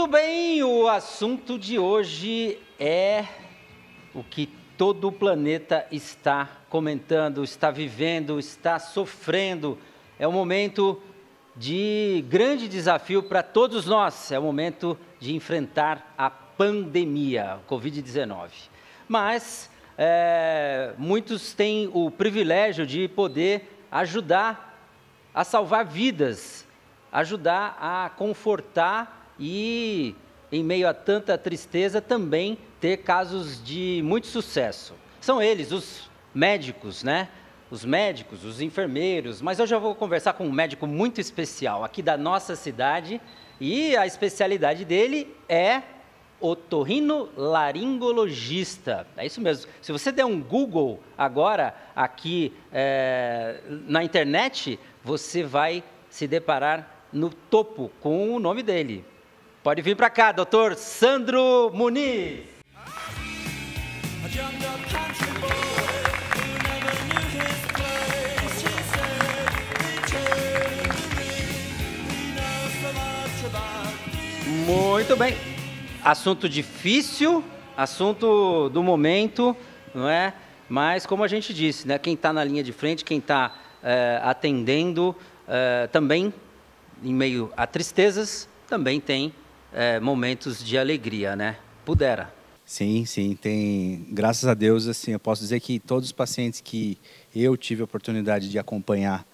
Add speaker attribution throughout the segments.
Speaker 1: Muito bem, o assunto de hoje é o que todo o planeta está comentando, está vivendo, está sofrendo. É um momento de grande desafio para todos nós, é o momento de enfrentar a pandemia, a Covid-19. Mas muitos têm o privilégio de poder ajudar a salvar vidas, ajudar a confortar e, em meio a tanta tristeza, também ter casos de muito sucesso. São eles, os médicos, né? Os médicos, os enfermeiros, mas hoje eu vou conversar com um médico muito especial aqui da nossa cidade e a especialidade dele é otorrinolaringologista. É isso mesmo. Se você der um Google agora aqui na internet, você vai se deparar no topo com o nome dele. Pode vir para cá, doutor Sandro Muniz. Muito bem. Assunto difícil, assunto do momento, não é? Mas, como a gente disse, né? Quem está na linha de frente, quem está atendendo, também, em meio a tristezas, também tem momentos de alegria, né? Pudera.
Speaker 2: Sim, tem. Graças a Deus, assim, eu posso dizer que todos os pacientes que eu tive a oportunidade de acompanhar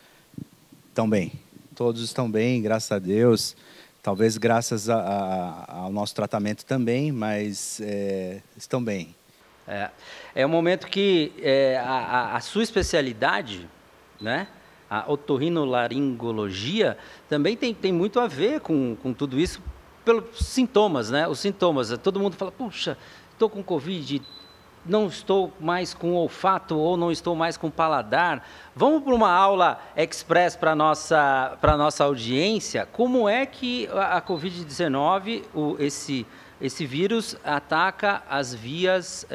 Speaker 2: estão bem. Todos estão bem, graças a Deus. Talvez graças ao nosso tratamento também, mas estão bem.
Speaker 1: É um momento que a sua especialidade, né? A otorrinolaringologia também tem muito a ver com tudo isso, pelos sintomas, né? Os sintomas, todo mundo fala, puxa, estou com Covid, não estou mais com olfato ou não estou mais com paladar. Vamos para uma aula express para a nossa audiência. Como é que a Covid-19, esse vírus, ataca as vias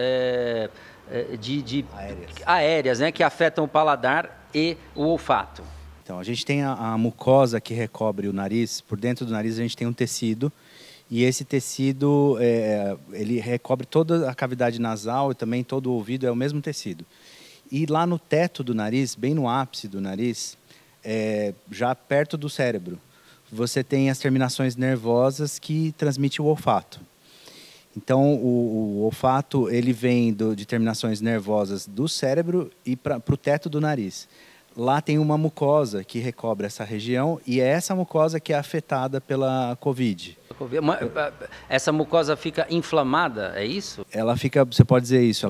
Speaker 1: aéreas, né? Que afetam o paladar e o olfato?
Speaker 2: Então, a gente tem a mucosa que recobre o nariz. Por dentro do nariz a gente tem um tecido. E esse tecido, ele recobre toda a cavidade nasal e também todo o ouvido, é o mesmo tecido. E lá no teto do nariz, bem no ápice do nariz, já perto do cérebro, você tem as terminações nervosas que transmitem o olfato. Então, o olfato, ele vem de terminações nervosas do cérebro e para o teto do nariz. Lá tem uma mucosa que recobre essa região e é essa mucosa que é afetada pela Covid.
Speaker 1: Essa mucosa fica inflamada, é isso?
Speaker 2: Ela fica, você pode dizer isso,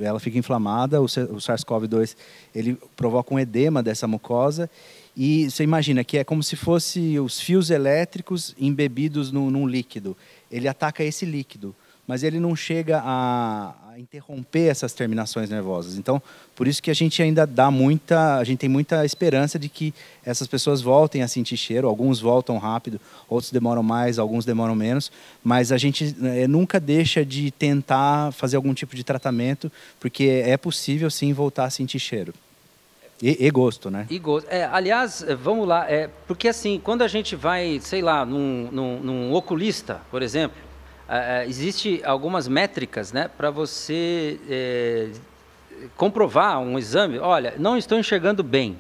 Speaker 2: ela fica inflamada, o SARS-CoV-2 ele provoca um edema dessa mucosa e você imagina que é como se fosse os fios elétricos embebidos num líquido. Ele ataca esse líquido, mas ele não chega a interromper essas terminações nervosas. Então, por isso que a gente ainda a gente tem muita esperança de que essas pessoas voltem a sentir cheiro. Alguns voltam rápido, outros demoram mais, alguns demoram menos, mas a gente nunca deixa de tentar fazer algum tipo de tratamento, porque é possível sim voltar a sentir cheiro. E gosto, né?
Speaker 1: E gosto. Aliás, vamos lá, porque assim, quando a gente vai, sei lá, num oculista, por exemplo, existe algumas métricas, né, para você comprovar um exame. Olha, não estou enxergando bem,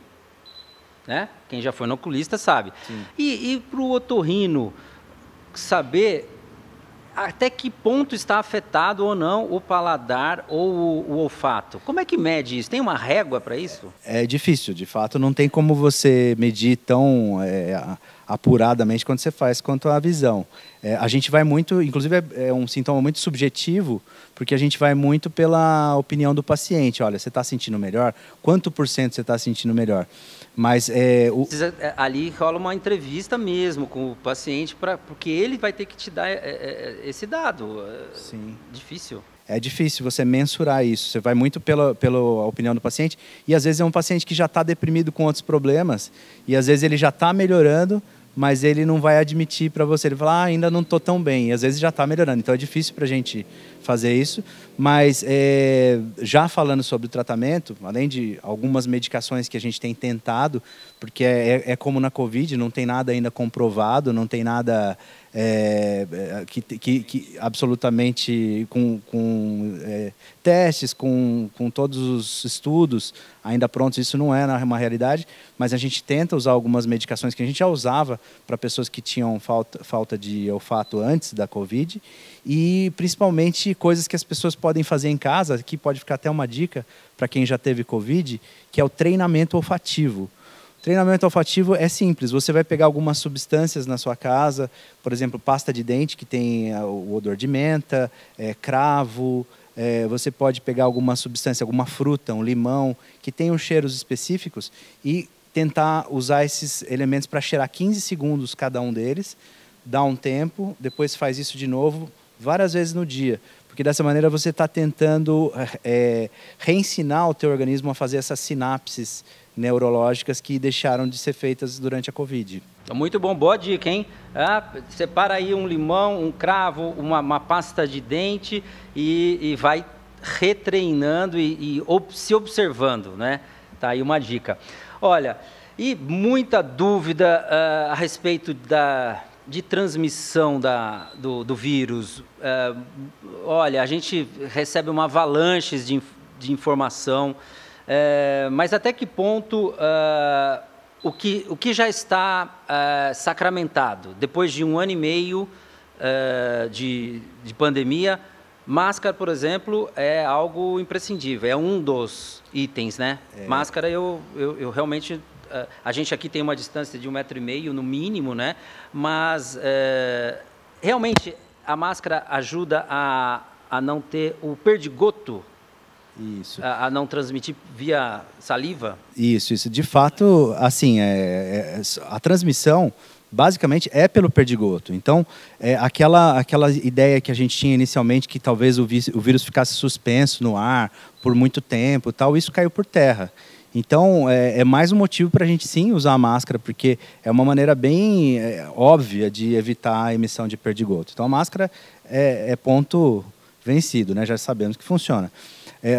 Speaker 1: né? Quem já foi no oculista sabe. E para o otorrino saber até que ponto está afetado ou não o paladar ou o olfato. Como é que mede isso? Tem uma régua para isso?
Speaker 2: É difícil, de fato, não tem como você medir tão apuradamente quanto você faz quanto a visão. A gente vai muito, inclusive é um sintoma muito subjetivo, porque a gente vai muito pela opinião do paciente. Olha, você está sentindo melhor? Quanto por cento você está sentindo melhor? Mas
Speaker 1: ali rola uma entrevista mesmo com o paciente, porque ele vai ter que te dar esse dado.
Speaker 2: Sim.
Speaker 1: Difícil.
Speaker 2: É difícil você mensurar isso. Você vai muito pela opinião do paciente e às vezes é um paciente que já está deprimido com outros problemas e às vezes ele já está melhorando, mas ele não vai admitir para você. Ele fala, ainda não estou tão bem. E às vezes já está melhorando. Então é difícil para a gente fazer isso. Mas já falando sobre o tratamento, além de algumas medicações que a gente tem tentado, porque é como na Covid, não tem nada ainda comprovado, não tem nada absolutamente com testes, com todos os estudos ainda prontos, isso não é uma realidade, mas a gente tenta usar algumas medicações que a gente já usava para pessoas que tinham falta de olfato antes da Covid, e principalmente coisas que as pessoas podem fazer em casa, aqui pode ficar até uma dica para quem já teve Covid, que é o treinamento olfativo. Treinamento olfativo é simples, você vai pegar algumas substâncias na sua casa, por exemplo, pasta de dente que tem o odor de menta, cravo, você pode pegar alguma substância, alguma fruta, um limão, que tenham cheiros específicos e tentar usar esses elementos para cheirar 15 segundos cada um deles, dá um tempo, depois faz isso de novo, várias vezes no dia, porque dessa maneira você está tentando reensinar o teu organismo a fazer essas sinapses neurológicas que deixaram de ser feitas durante a Covid.
Speaker 1: Muito bom, boa dica, hein? Separa aí um limão, um cravo, uma pasta de dente e vai retreinando e se observando, né? Tá aí uma dica. Olha, e muita dúvida a respeito de transmissão do vírus. Olha, a gente recebe uma avalanche de informação. Mas até que ponto o que já está sacramentado, depois de 1 ano e meio de pandemia, máscara, por exemplo, é algo imprescindível, é um dos itens, né? Máscara, eu realmente, a gente aqui tem uma distância de 1,5 metro no mínimo, né? Mas realmente a máscara ajuda a não ter o perdigoto.
Speaker 2: Isso.
Speaker 1: A não transmitir via saliva?
Speaker 2: Isso. De fato, assim, a transmissão basicamente é pelo perdigoto. Então, aquela ideia que a gente tinha inicialmente que talvez o vírus ficasse suspenso no ar por muito tempo, tal, isso caiu por terra. Então, é mais um motivo para a gente sim usar a máscara, porque é uma maneira bem óbvia de evitar a emissão de perdigoto. Então, a máscara é ponto vencido, né? Já sabemos que funciona.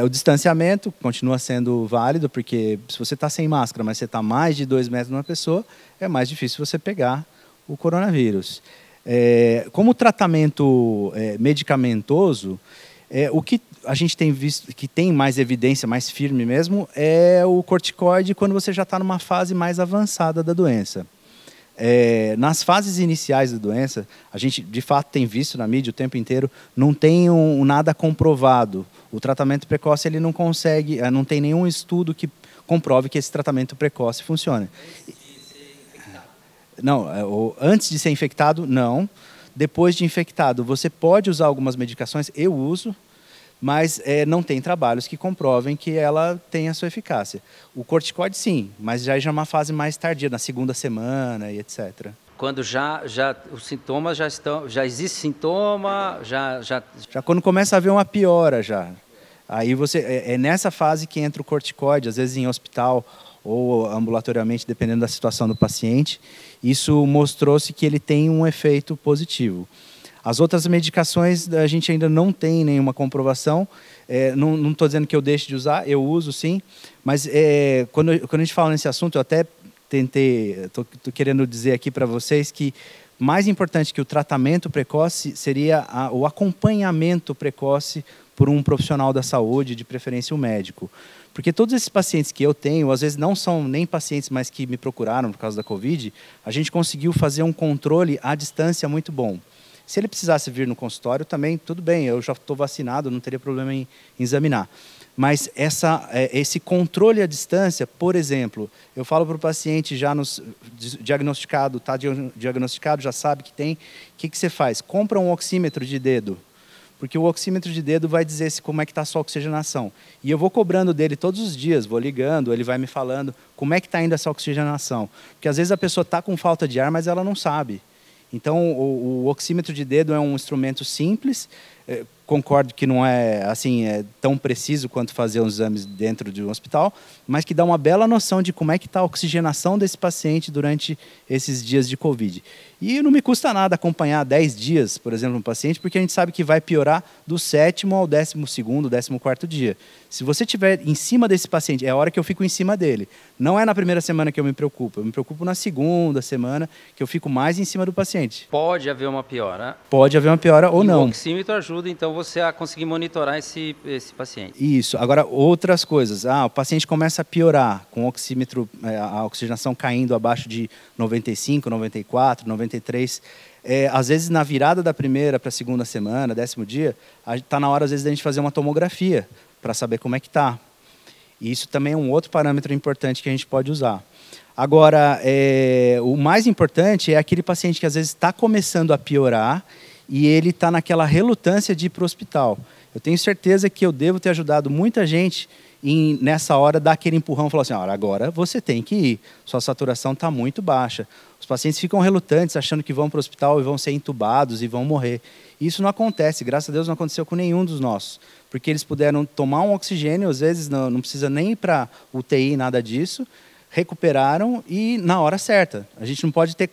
Speaker 2: O distanciamento continua sendo válido, porque se você está sem máscara, mas você está a mais de 2 metros de uma pessoa, é mais difícil você pegar o coronavírus. Como tratamento medicamentoso, o que a gente tem visto que tem mais evidência, mais firme mesmo, é o corticoide quando você já está numa fase mais avançada da doença. Nas fases iniciais da doença, a gente de fato tem visto na mídia o tempo inteiro, não tem nada comprovado. O tratamento precoce ele não consegue, não tem nenhum estudo que comprove que esse tratamento precoce funcione. Não, antes de ser infectado, não. Depois de infectado, você pode usar algumas medicações, eu uso, mas não tem trabalhos que comprovem que ela tem a sua eficácia. O corticoide sim, mas já é uma fase mais tardia, na 2ª semana e etc.
Speaker 1: Quando já os sintomas já existe sintoma, já
Speaker 2: quando começa a haver uma piora já. Aí é nessa fase que entra o corticoide, às vezes em hospital ou ambulatorialmente, dependendo da situação do paciente. Isso mostrou-se que ele tem um efeito positivo. As outras medicações a gente ainda não tem nenhuma comprovação. Não estou dizendo que eu deixe de usar, eu uso sim. Mas quando a gente fala nesse assunto, eu até estou querendo dizer aqui para vocês que mais importante que o tratamento precoce seria o acompanhamento precoce por um profissional da saúde, de preferência um médico. Porque todos esses pacientes que eu tenho, às vezes não são nem pacientes, mas que me procuraram por causa da Covid, a gente conseguiu fazer um controle à distância muito bom. Se ele precisasse vir no consultório, também tudo bem, eu já estou vacinado, não teria problema em examinar. Mas esse controle à distância, por exemplo, eu falo para o paciente já diagnosticado, está diagnosticado, já sabe que tem, o que você faz? Compra um oxímetro de dedo, porque o oxímetro de dedo vai dizer como é que está a sua oxigenação. E eu vou cobrando dele todos os dias, vou ligando, ele vai me falando como é que está indo essa oxigenação. Porque às vezes a pessoa está com falta de ar, mas ela não sabe. Então, o oxímetro de dedo é um instrumento simples, concordo que não é assim tão preciso quanto fazer os exames dentro de um hospital, mas que dá uma bela noção de como é que está a oxigenação desse paciente durante esses dias de Covid. E não me custa nada acompanhar 10 dias, por exemplo, um paciente, porque a gente sabe que vai piorar do 7º ao 12º, 14º dia. Se você estiver em cima desse paciente, é a hora que eu fico em cima dele. Não é na primeira semana que eu me preocupo na segunda semana, que eu fico mais em cima do paciente.
Speaker 1: Pode haver uma piora.
Speaker 2: Pode haver uma piora ou não.
Speaker 1: O oxímetro ajuda, então, você a conseguir monitorar esse paciente.
Speaker 2: Isso. Agora, outras coisas. O paciente começa a piorar com o oxímetro, a oxigenação caindo abaixo de 95, 94, 93. Às vezes, na virada da primeira para a segunda semana, 10º dia, está na hora, às vezes, da gente fazer uma tomografia para saber como é que está. E isso também é um outro parâmetro importante que a gente pode usar. Agora, o mais importante é aquele paciente que, às vezes, está começando a piorar e ele está naquela relutância de ir para o hospital. Eu tenho certeza que eu devo ter ajudado muita gente nessa hora dar aquele empurrão e falar assim, agora você tem que ir, sua saturação está muito baixa. Os pacientes ficam relutantes, achando que vão para o hospital e vão ser entubados e vão morrer. Isso não acontece, graças a Deus não aconteceu com nenhum dos nossos, porque eles puderam tomar um oxigênio, às vezes não precisa nem ir para UTI, nada disso, recuperaram e na hora certa. A gente não pode ter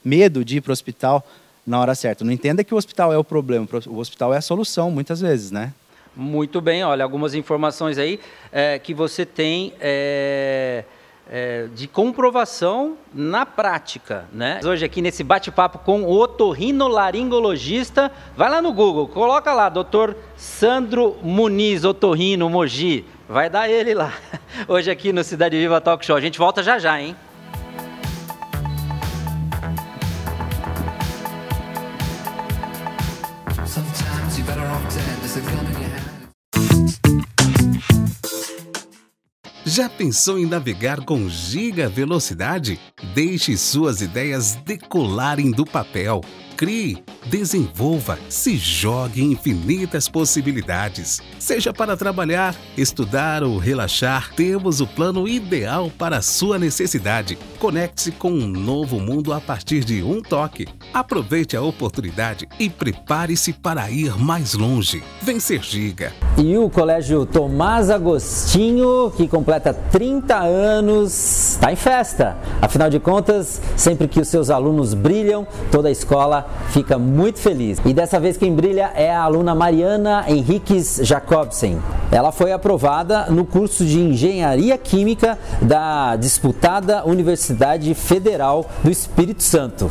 Speaker 2: medo de ir para o hospital na hora certa. Não entenda que o hospital é o problema, o hospital é a solução, muitas vezes, né?
Speaker 1: Muito bem, olha, algumas informações aí que você tem de comprovação na prática, né? Hoje aqui nesse bate-papo com o otorrinolaringologista, vai lá no Google, coloca lá, Dr. Sandro Muniz, otorrino, Mogi, vai dar ele lá. Hoje aqui no Cidade Viva Talk Show, a gente volta já já, hein?
Speaker 3: Já pensou em navegar com giga velocidade? Deixe suas ideias decolarem do papel. Crie, desenvolva, se jogue em infinitas possibilidades. Seja para trabalhar, estudar ou relaxar, temos o plano ideal para a sua necessidade. Conecte-se com um novo mundo a partir de um toque. Aproveite a oportunidade e prepare-se para ir mais longe. Vem ser Giga.
Speaker 4: E o Colégio Tomás Agostinho, que completa 30 anos, está em festa. Afinal de contas, sempre que os seus alunos brilham, toda a escola fica muito feliz. E dessa vez quem brilha é a aluna Mariana Henriques Jacobsen. Ela foi aprovada no curso de Engenharia Química da disputada Universidade Federal do Espírito Santo.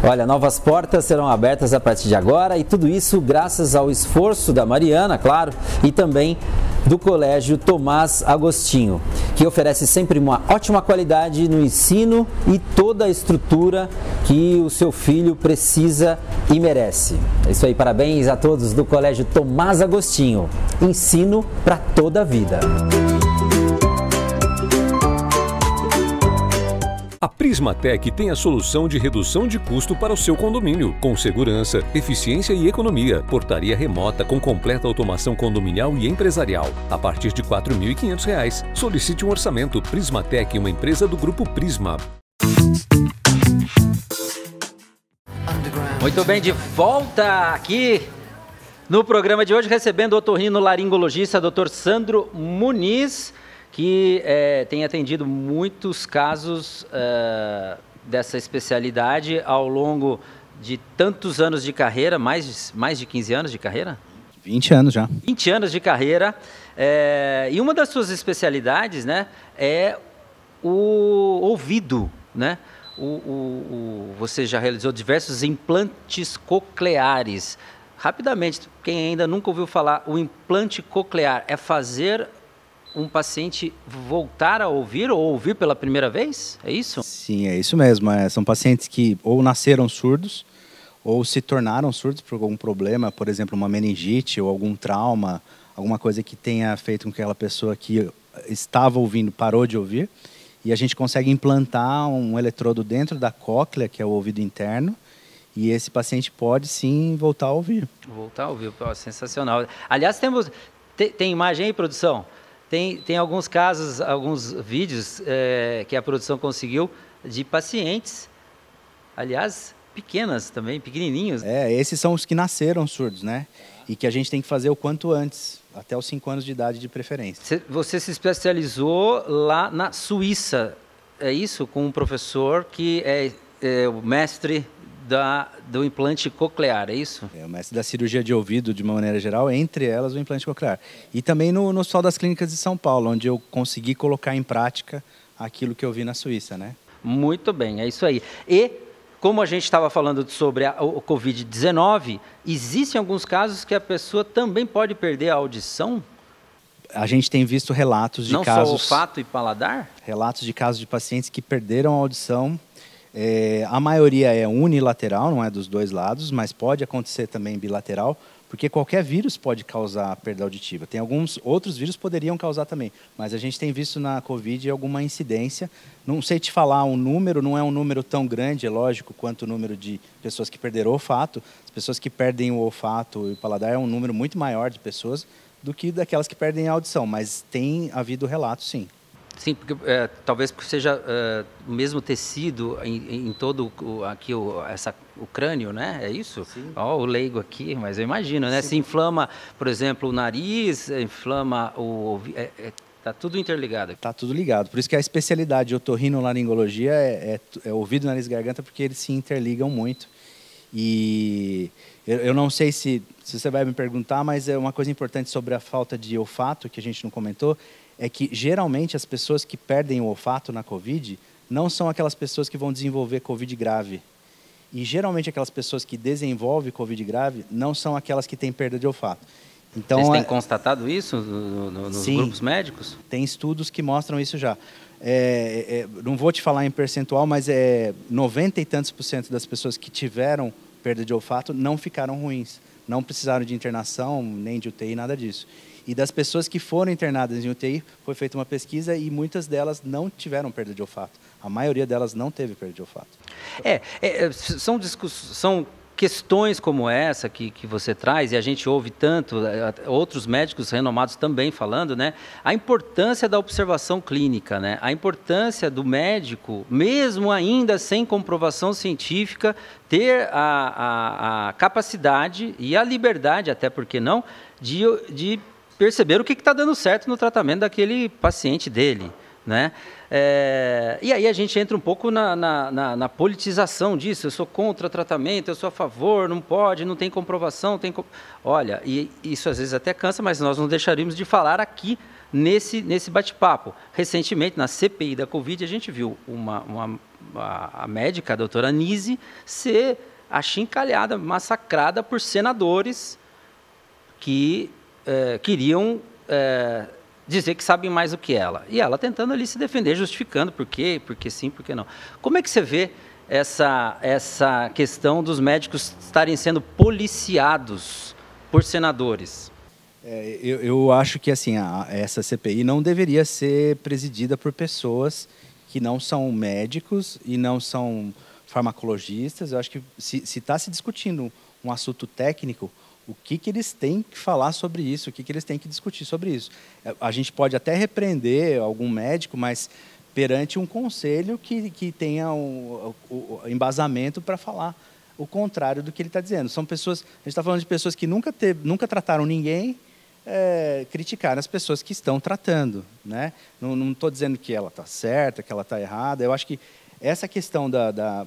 Speaker 4: Olha, novas portas serão abertas a partir de agora e tudo isso graças ao esforço da Mariana, claro, e também do Colégio Tomás Agostinho, que oferece sempre uma ótima qualidade no ensino e toda a estrutura que o seu filho precisa e merece. É isso aí, parabéns a todos do Colégio Tomás Agostinho. Ensino para toda a vida.
Speaker 5: A Prismatec tem a solução de redução de custo para o seu condomínio, com segurança, eficiência e economia. Portaria remota com completa automação condominial e empresarial. A partir de R$ 4.500. Solicite um orçamento. Prismatec, uma empresa do Grupo Prisma.
Speaker 1: Muito bem, de volta aqui no programa de hoje, recebendo o otorrinolaringologista Dr. Sandro Muniz, que tem atendido muitos casos dessa especialidade ao longo de tantos anos de carreira, mais de 15 anos de carreira?
Speaker 2: 20 anos já.
Speaker 1: 20 anos de carreira. E uma das suas especialidades, né, é o ouvido, né? Você já realizou diversos implantes cocleares. Rapidamente, quem ainda nunca ouviu falar, o implante coclear é fazer um paciente voltar a ouvir ou ouvir pela primeira vez? É isso?
Speaker 2: Sim, é isso mesmo. São pacientes que ou nasceram surdos ou se tornaram surdos por algum problema, por exemplo, uma meningite ou algum trauma, alguma coisa que tenha feito com que aquela pessoa que estava ouvindo parou de ouvir. E a gente consegue implantar um eletrodo dentro da cóclea, que é o ouvido interno, e esse paciente pode sim voltar a ouvir.
Speaker 1: Voltar a ouvir, sensacional. Aliás, tem imagem aí, produção? Tem alguns casos, alguns vídeos que a produção conseguiu de pacientes. Aliás, pequenas também, pequenininhos.
Speaker 2: Esses são os que nasceram surdos, né? E que a gente tem que fazer o quanto antes, até os 5 anos de idade de preferência.
Speaker 1: Você se especializou lá na Suíça, é isso? Com um professor que é o mestre do implante coclear, é isso?
Speaker 2: É o mestre da cirurgia de ouvido, de uma maneira geral, entre elas o implante coclear. E também no Hospital das Clínicas de São Paulo, onde eu consegui colocar em prática aquilo que eu vi na Suíça, né?
Speaker 1: Muito bem, é isso aí. E, como a gente estava falando sobre o Covid-19, existem alguns casos que a pessoa também pode perder a audição?
Speaker 2: A gente tem visto relatos de casos...
Speaker 1: Não só olfato e paladar?
Speaker 2: Relatos de casos de pacientes que perderam a audição. A maioria é unilateral, não é dos dois lados, mas pode acontecer também bilateral, porque qualquer vírus pode causar perda auditiva. Tem alguns outros vírus que poderiam causar também, mas a gente tem visto na Covid alguma incidência. Não sei te falar um número, não é um número tão grande, é lógico, quanto o número de pessoas que perderam o olfato. As pessoas que perdem o olfato e o paladar é um número muito maior de pessoas do que daquelas que perdem a audição, mas tem havido relatos, sim.
Speaker 1: Sim, porque talvez seja o mesmo tecido em todo o crânio, né? É isso? Ó, o leigo aqui, mas eu imagino, né? Sim. Se inflama, por exemplo, o nariz, inflama o... Está tudo interligado.
Speaker 2: Está tudo ligado. Por isso que a especialidade de otorrinolaringologia é ouvido, nariz e garganta, porque eles se interligam muito. E eu não sei se você vai me perguntar, mas é uma coisa importante sobre a falta de olfato, que a gente não comentou, é que geralmente as pessoas que perdem o olfato na Covid não são aquelas pessoas que vão desenvolver Covid grave. E geralmente aquelas pessoas que desenvolvem Covid grave não são aquelas que têm perda de olfato. Então,
Speaker 1: vocês têm constatado isso nos
Speaker 2: sim,
Speaker 1: grupos médicos?
Speaker 2: Tem estudos que mostram isso já. Não vou te falar em percentual, mas 90 e tantos % das pessoas que tiveram perda de olfato não ficaram ruins. Não precisaram de internação, nem de UTI, nada disso. E das pessoas que foram internadas em UTI, foi feita uma pesquisa e muitas delas não tiveram perda de olfato. A maioria delas não teve perda de olfato.
Speaker 1: São questões como essa que você traz, e a gente ouve tanto, outros médicos renomados também falando, né? A importância da observação clínica, né? A importância do médico, mesmo ainda sem comprovação científica, ter a capacidade e a liberdade, até porque não, de perceber o que está dando certo no tratamento daquele paciente dele, né? E aí a gente entra um pouco na politização disso. Eu sou contra tratamento, eu sou a favor, não pode, não tem comprovação. Olha, e isso às vezes até cansa, mas nós não deixaríamos de falar aqui nesse bate-papo. Recentemente, na CPI da Covid, a gente viu a médica, a doutora Nise, ser achincalhada, massacrada por senadores que queriam dizer que sabem mais do que ela. E ela tentando ali se defender, justificando por quê, porque sim, por que não. Como é que você vê essa questão dos médicos estarem sendo policiados por senadores?
Speaker 2: Eu acho que assim, essa CPI não deveria ser presidida por pessoas que não são médicos e não são farmacologistas. Eu acho que se está se discutindo um assunto técnico, o que eles têm que falar sobre isso, o que eles têm que discutir sobre isso. A gente pode até repreender algum médico, mas perante um conselho que tenha o embasamento para falar o contrário do que ele está dizendo. São pessoas, a gente está falando de pessoas que nunca trataram ninguém, criticar as pessoas que estão tratando, né? Não estou dizendo que ela está certa, que ela está errada. Eu acho que essa questão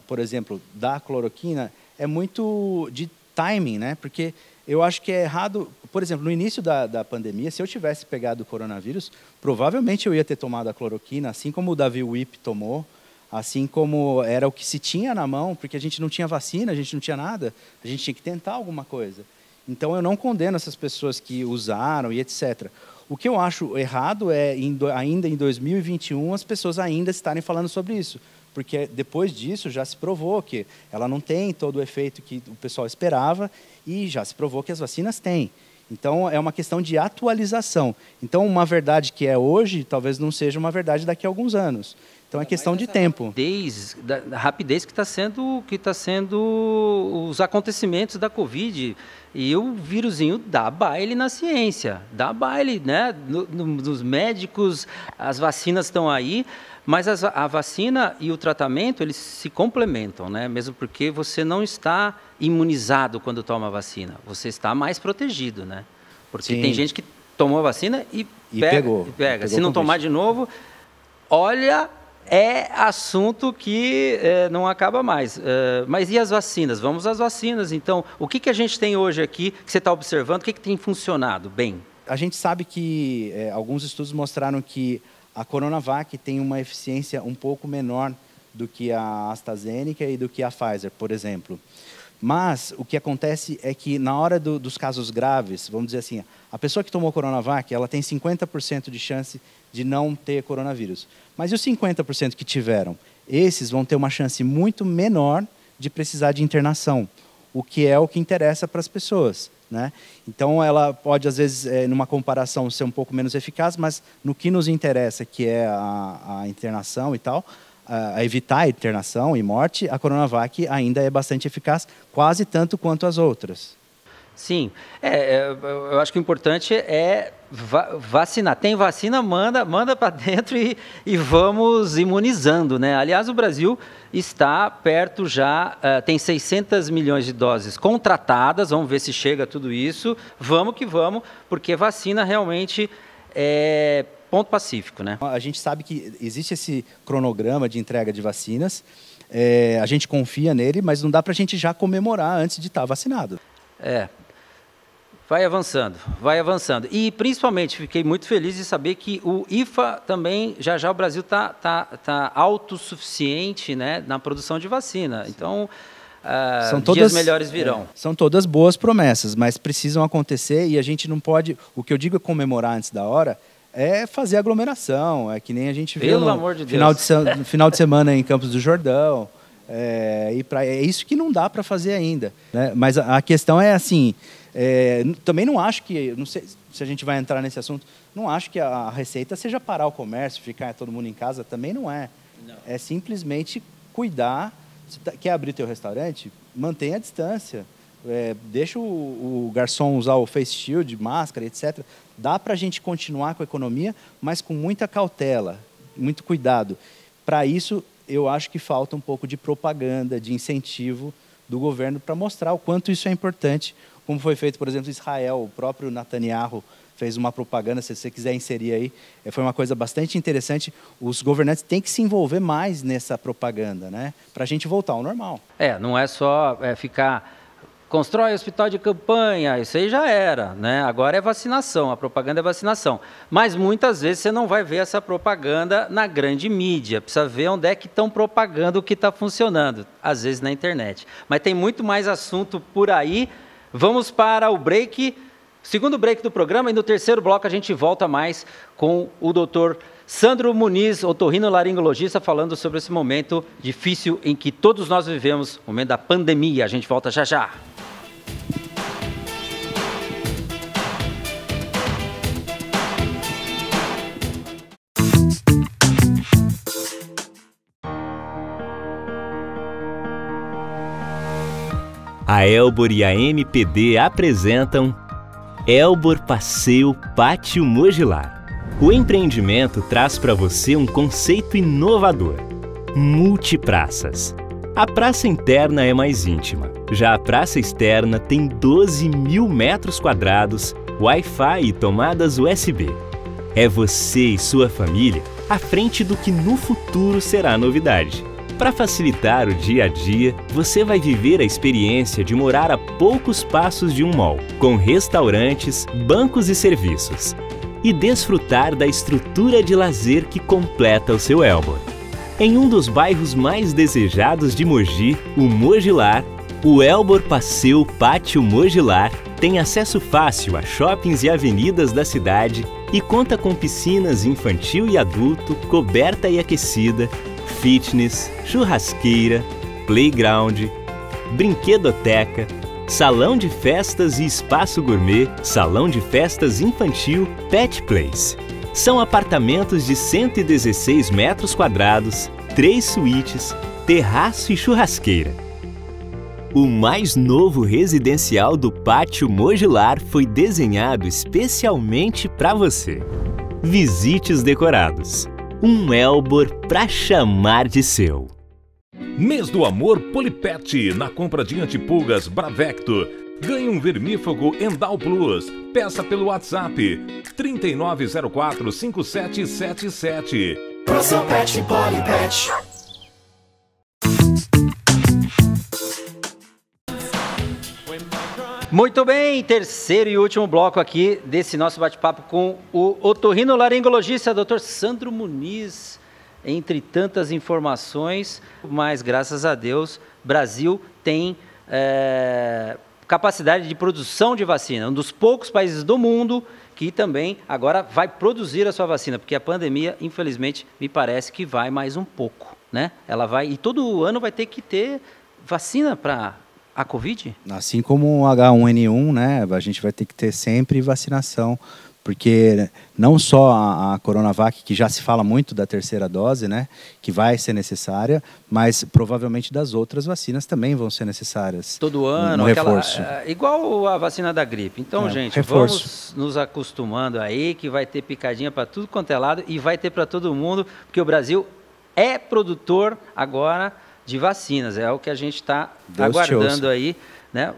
Speaker 2: por exemplo, da cloroquina é muito de timing, né? Porque eu acho que é errado, por exemplo, no início da pandemia, se eu tivesse pegado o coronavírus, provavelmente eu ia ter tomado a cloroquina, assim como o Davi Wipp tomou, assim como era o que se tinha na mão, porque a gente não tinha vacina, a gente não tinha nada, a gente tinha que tentar alguma coisa. Então eu não condeno essas pessoas que usaram e etc. O que eu acho errado é, ainda em 2021, as pessoas ainda estarem falando sobre isso. Porque depois disso já se provou que ela não tem todo o efeito que o pessoal esperava e já se provou que as vacinas têm. Então, é uma questão de atualização. Então, uma verdade que é hoje, talvez não seja uma verdade daqui a alguns anos. Então é questão de tempo.
Speaker 1: Da rapidez que está sendo os acontecimentos da Covid. E o vírusinho dá baile na ciência, dá baile, né? Nos médicos, as vacinas estão aí, mas a vacina e o tratamento, eles se complementam, né? Mesmo porque você não está imunizado quando toma a vacina, você está mais protegido, né? Porque tem gente que tomou a vacina e pega. Se não tomar de novo, olha... É assunto que não acaba mais. Mas e as vacinas? Vamos às vacinas. Então, o que a gente tem hoje aqui, que você está observando, o que tem funcionado bem?
Speaker 2: A gente sabe que alguns estudos mostraram que a Coronavac tem uma eficiência um pouco menor do que a AstraZeneca e do que a Pfizer, por exemplo. Mas o que acontece é que na hora dos casos graves, vamos dizer assim, a pessoa que tomou Coronavac, ela tem 50% de chance de não ter coronavírus. Mas e os 50% que tiveram? Esses vão ter uma chance muito menor de precisar de internação, o que interessa para as pessoas, né? Então, ela pode, às vezes, numa comparação, ser um pouco menos eficaz, mas no que nos interessa, que é a internação e tal, a evitar a internação e morte, a Coronavac ainda é bastante eficaz, quase tanto quanto as outras.
Speaker 1: Sim, eu acho que o importante é vacinar. Tem vacina, manda para dentro e vamos imunizando, né? Aliás, o Brasil está perto já, tem 600 milhões de doses contratadas, vamos ver se chega tudo isso. Vamos que vamos, porque vacina realmente é ponto pacífico, né?
Speaker 2: A gente sabe que existe esse cronograma de entrega de vacinas, a gente confia nele, mas não dá para a gente já comemorar antes de estar vacinado.
Speaker 1: Vai avançando, vai avançando. E, principalmente, fiquei muito feliz de saber que o IFA também, já o Brasil está autossuficiente, né, na produção de vacina. Então, dias melhores virão.
Speaker 2: São todas boas promessas, mas precisam acontecer e a gente não pode... O que eu digo é comemorar antes da hora, é fazer aglomeração, é que nem a gente viu no final de semana em Campos do Jordão. É isso que não dá para fazer ainda, né? Mas a questão é assim... também não acho que, não sei se a gente vai entrar nesse assunto, não acho que a receita seja parar o comércio, ficar todo mundo em casa, também não é. Não. É simplesmente cuidar. Se quer abrir teu restaurante, mantenha a distância, deixa o garçom usar o face shield, máscara, etc. Dá para a gente continuar com a economia, mas com muita cautela, muito cuidado. Para isso, eu acho que falta um pouco de propaganda, de incentivo do governo para mostrar o quanto isso é importante, como foi feito, por exemplo, em Israel. O próprio Netanyahu fez uma propaganda, se você quiser inserir aí, foi uma coisa bastante interessante. Os governantes têm que se envolver mais nessa propaganda, né, para a gente voltar ao normal.
Speaker 1: Não é só ficar... Constrói hospital de campanha, isso aí já era, né? Agora é vacinação, a propaganda é vacinação. Mas muitas vezes você não vai ver essa propaganda na grande mídia, precisa ver onde é que estão propagando o que está funcionando, às vezes na internet. Mas tem muito mais assunto por aí. Vamos para o break, segundo break do programa, e no terceiro bloco a gente volta mais com o doutor Sandro Muniz, otorrinolaringologista, falando sobre esse momento difícil em que todos nós vivemos, o momento da pandemia. A gente volta já já.
Speaker 6: A Elbor e a MPD apresentam Elbor Passeio Pátio Mogilar. O empreendimento traz para você um conceito inovador: multipraças. A praça interna é mais íntima, já a praça externa tem 12 mil metros quadrados, Wi-Fi e tomadas USB. É você e sua família à frente do que no futuro será novidade. Para facilitar o dia a dia, você vai viver a experiência de morar a poucos passos de um mall, com restaurantes, bancos e serviços, e desfrutar da estrutura de lazer que completa o seu Elbor. Em um dos bairros mais desejados de Mogi, o Mogilar, o Elbor Passeio Pátio Mogilar tem acesso fácil a shoppings e avenidas da cidade e conta com piscinas infantil e adulto, coberta e aquecida, fitness, churrasqueira, playground, brinquedoteca, salão de festas e espaço gourmet, salão de festas infantil, pet place. São apartamentos de 116 metros quadrados, 3 suítes, terraço e churrasqueira. O mais novo residencial do Pátio Mogilar foi desenhado especialmente para você. Visite os decorados. Um Elbor para chamar de seu.
Speaker 5: Mês do Amor Polipet. Na compra de antipulgas Bravecto, ganhe um vermífugo Endal Plus. Peça pelo WhatsApp 3904-5777.
Speaker 7: Proção Pet Polipet.
Speaker 1: Muito bem, terceiro e último bloco aqui desse nosso bate-papo com o otorrinolaringologista, Dr. Sandro Muniz. Entre tantas informações, mas graças a Deus, Brasil tem capacidade de produção de vacina. Um dos poucos países do mundo que também agora vai produzir a sua vacina, porque a pandemia, infelizmente, me parece que vai mais um pouco, né? Ela vai, e todo ano vai ter que ter vacina para a Covid?
Speaker 2: Assim como o H1N1, né, a gente vai ter que ter sempre vacinação, porque não só a Coronavac, que já se fala muito da terceira dose, né, que vai ser necessária, mas provavelmente das outras vacinas também vão ser necessárias.
Speaker 1: Todo ano,
Speaker 2: reforço.
Speaker 1: Igual a vacina da gripe. Então, gente, reforço. Vamos nos acostumando aí, que vai ter picadinha para tudo quanto é lado e vai ter para todo mundo, porque o Brasil é produtor agora de vacinas, é o que a gente está aguardando aí, né?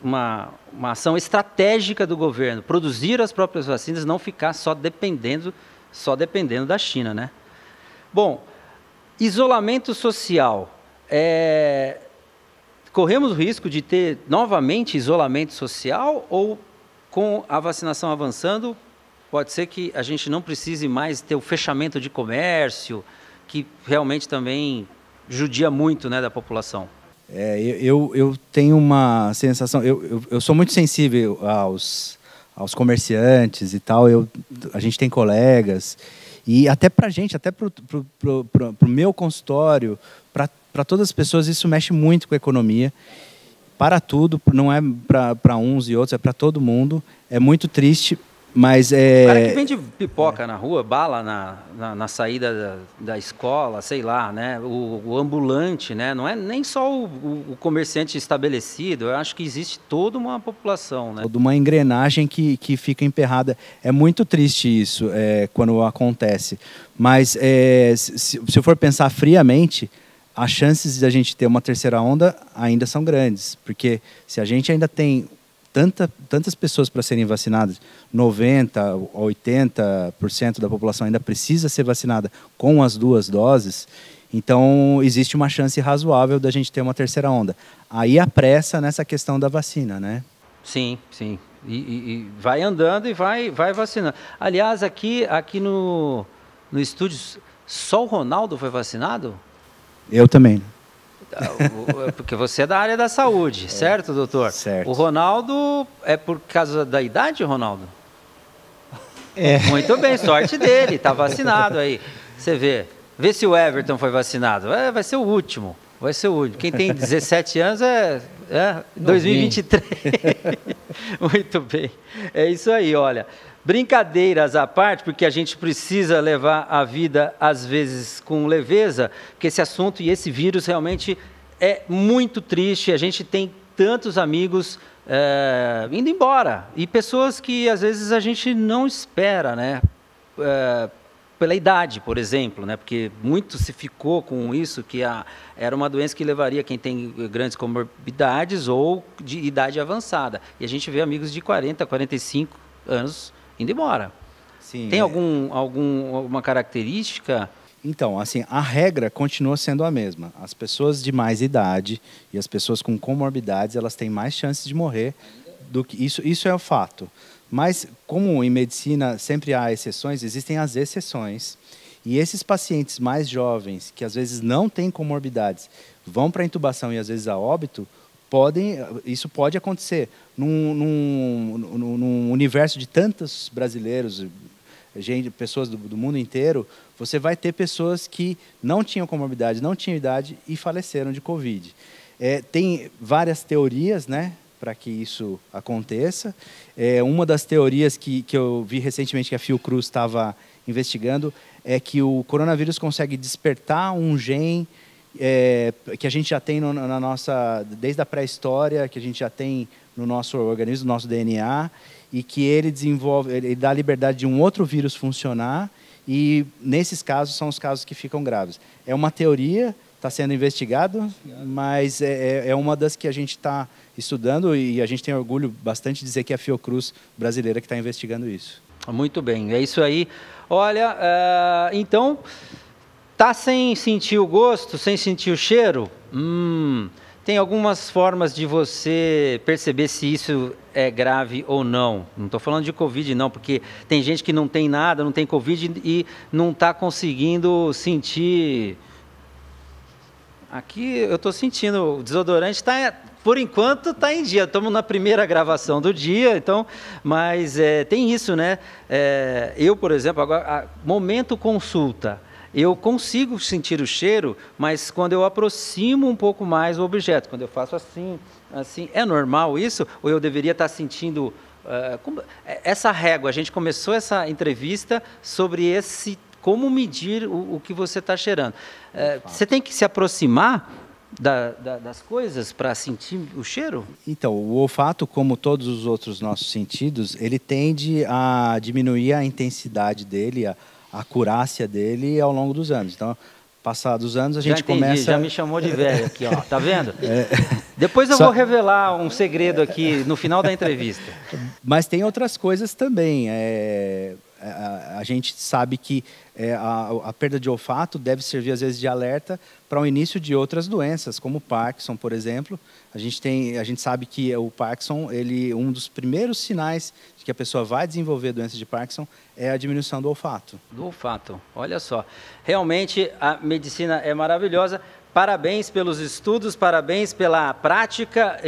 Speaker 1: Uma ação estratégica do governo, produzir as próprias vacinas, não ficar só dependendo da China, né? Bom, isolamento social, corremos o risco de ter novamente isolamento social ou com a vacinação avançando, pode ser que a gente não precise mais ter o fechamento de comércio, que realmente também judia muito, né, da população.
Speaker 2: Eu tenho uma sensação, eu sou muito sensível aos comerciantes e tal, a gente tem colegas, e até para a gente, até para o meu consultório, para todas as pessoas, isso mexe muito com a economia, para tudo, não é para uns e outros, é para todo mundo, é muito triste. Mas
Speaker 1: o cara que vende pipoca na rua, bala na saída da escola, sei lá, né? O ambulante, né? Não é nem só o comerciante estabelecido, eu acho que existe toda uma população, né?
Speaker 2: Toda uma engrenagem que fica emperrada. É muito triste isso quando acontece. Mas se eu for pensar friamente, as chances de a gente ter uma terceira onda ainda são grandes. Porque se a gente ainda tem tantas pessoas para serem vacinadas, 90% a 80% da população ainda precisa ser vacinada com as 2 doses, então existe uma chance razoável da gente ter uma terceira onda. Aí a pressa nessa questão da vacina, né?
Speaker 1: Sim, sim. E vai andando e vai vacinando. Aliás, aqui no estúdio, só o Ronaldo foi vacinado?
Speaker 2: Eu também.
Speaker 1: Porque você é da área da saúde, certo, doutor?
Speaker 2: Certo.
Speaker 1: O Ronaldo é por causa da idade, Ronaldo? Muito bem, sorte dele, está vacinado aí. Você vê se o Everton foi vacinado. Vai ser o último. Quem tem 17 anos é 2023. Muito bem. É isso aí, olha. Brincadeiras à parte, porque a gente precisa levar a vida, às vezes, com leveza, porque esse assunto e esse vírus realmente é muito triste. A gente tem tantos amigos indo embora, e pessoas que, às vezes, a gente não espera, né? Pela idade, por exemplo, né? Porque muito se ficou com isso, que era uma doença que levaria quem tem grandes comorbidades ou de idade avançada. E a gente vê amigos de 40, 45 anos indo embora.
Speaker 2: Sim,
Speaker 1: tem alguma característica?
Speaker 2: Então, assim, a regra continua sendo a mesma. As pessoas de mais idade e as pessoas com comorbidades, elas têm mais chances de morrer do que isso é o fato. Mas, como em medicina sempre há exceções, existem as exceções. E esses pacientes mais jovens, que às vezes não têm comorbidades, vão para a intubação e às vezes a óbito, isso pode acontecer. Num universo de tantos brasileiros, pessoas do mundo inteiro, você vai ter pessoas que não tinham comorbidade, não tinham idade e faleceram de Covid. Tem várias teorias, né, para que isso aconteça. Uma das teorias que eu vi recentemente que a Fiocruz estava investigando é que o coronavírus consegue despertar um gene que a gente já tem na nossa, desde a pré-história, que a gente já tem no nosso organismo, no nosso DNA, e que ele dá a liberdade de um outro vírus funcionar, e nesses casos são os casos que ficam graves. É uma teoria, está sendo investigado, mas é uma das que a gente está estudando, e a gente tem orgulho bastante de dizer que é a Fiocruz brasileira que está investigando isso.
Speaker 1: Muito bem, é isso aí. Olha, então, tá sem sentir o gosto, sem sentir o cheiro? Tem algumas formas de você perceber se isso é grave ou não. Não estou falando de Covid, não, porque tem gente que não tem nada, não tem Covid e não está conseguindo sentir. Aqui eu estou sentindo, o desodorante está, por enquanto, está em dia. Estamos na primeira gravação do dia, então, mas tem isso, né? Eu, por exemplo, agora, momento consulta. Eu consigo sentir o cheiro, mas quando eu aproximo um pouco mais o objeto, quando eu faço assim, é normal isso? Ou eu deveria estar sentindo... essa régua, a gente começou essa entrevista sobre como medir o que você está cheirando. Você tem que se aproximar das coisas para sentir o cheiro?
Speaker 2: Então, o olfato, como todos os outros nossos sentidos, ele tende a diminuir a intensidade dele, a acurácia dele ao longo dos anos. Então, passados os anos, a gente começa...
Speaker 1: Já me chamou de velho aqui, ó. Tá vendo? Depois eu vou revelar um segredo aqui no final da entrevista.
Speaker 2: Mas tem outras coisas também. A gente sabe que a perda de olfato deve servir, às vezes, de alerta para o início de outras doenças, como o Parkinson, por exemplo. A gente sabe que o Parkinson, um dos primeiros sinais de que a pessoa vai desenvolver doença de Parkinson é a diminuição do olfato.
Speaker 1: Do olfato, olha só. Realmente, a medicina é maravilhosa. Parabéns pelos estudos, parabéns pela prática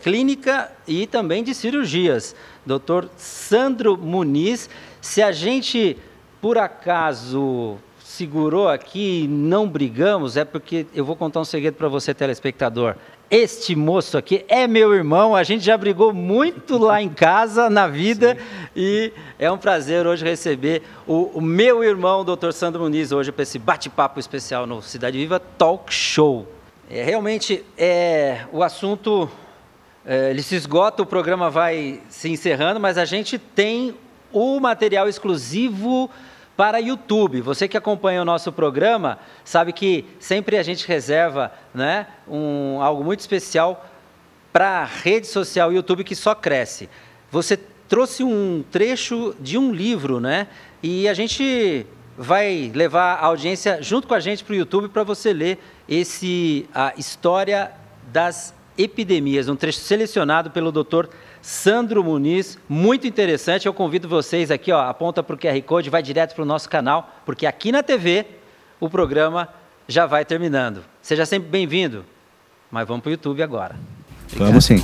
Speaker 1: clínica e também de cirurgias. Dr. Sandro Muniz, se a gente, por acaso, segurou aqui e não brigamos, é porque eu vou contar um segredo para você, telespectador. Este moço aqui é meu irmão, a gente já brigou muito lá em casa, na vida, sim. E é um prazer hoje receber o meu irmão, Dr. Sandro Muniz, hoje para esse bate-papo especial no Cidade Viva Talk Show. Realmente, o assunto, ele se esgota, o programa vai se encerrando, mas a gente tem o material exclusivo para YouTube. Você que acompanha o nosso programa sabe que sempre a gente reserva, né, algo muito especial para a rede social YouTube, que só cresce. Você trouxe um trecho de um livro, né? E a gente vai levar a audiência junto com a gente para o YouTube para você ler a história das epidemias, um trecho selecionado pelo Dr. Sandro Muniz, muito interessante. Eu convido vocês aqui, ó, aponta para o QR Code, vai direto para o nosso canal, porque aqui na TV o programa já vai terminando. Seja sempre bem-vindo, mas vamos para o YouTube agora. Obrigado.
Speaker 2: Vamos sim.